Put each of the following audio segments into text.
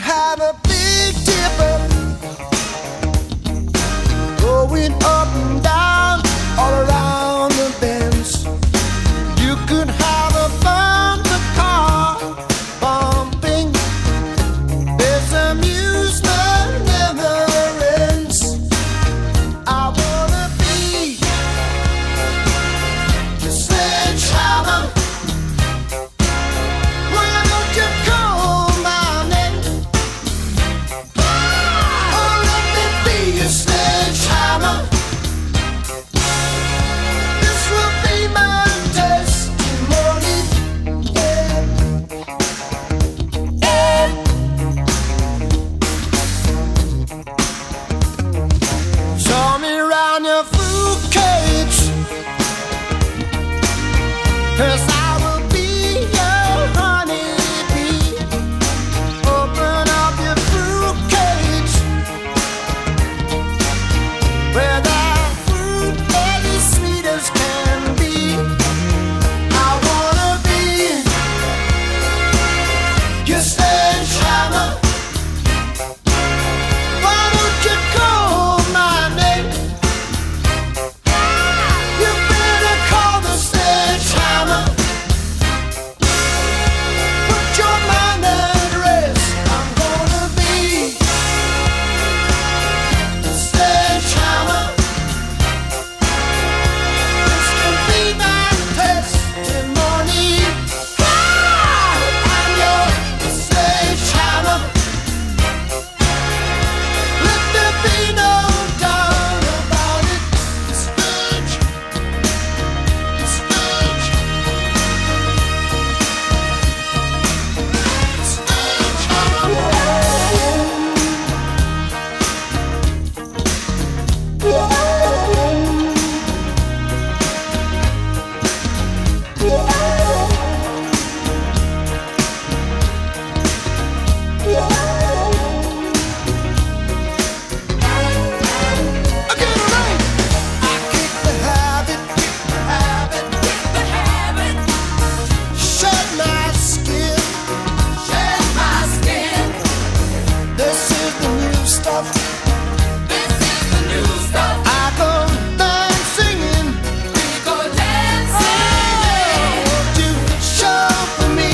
have a big dipper going up and down all around the bends. You could have a thunder car bumping. This amusement never ends. I wanna be your sledgehammer. Why don't you call my name? Oh, let me be your sledgehammer. This will be my testimony. Yeah. Yeah. Show me round your fruit cage, 'cause I will be your honeybee. Open up your fruit cage where that fruit is sweet as can be. I wanna be your sledgehammer. Why don't you call my name? You better call the sledgehammer. Put your mind at rest. I'm gonna be the sledgehammer. This can be my testimony. I'm your sledgehammer. Let there be no doubt about it. Sledge, sledge, Again, right. I kick the habit, shed my skin. This is the new stuff. I go dance singing. Won't you show for me?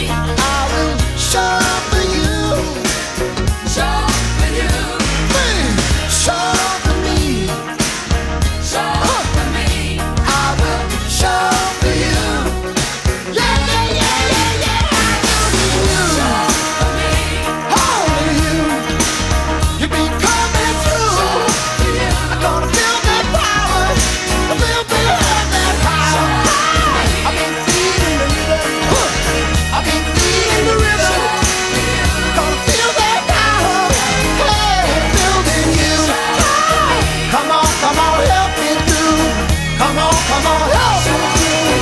I will show for you. Please show for me. I will show for you. Yeah, yeah, yeah, yeah, yeah. Only you. You be coming through. I'm gonna feel that power. I feel that power. I've been feeling the rhythm. I've been feeling the rhythm. Gonna feel that power. Hey, building you. Come on, help me through. Come on, help me through.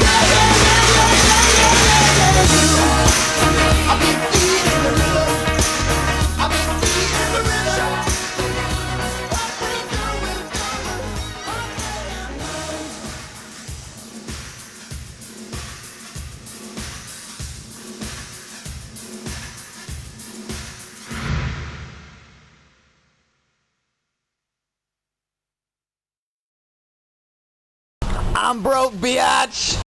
Yeah, yeah, yeah, yeah, yeah, yeah, yeah, yeah. I've been feeling the rhythm. I've been feeling the rhythm. What we do is I'm broke, biatch.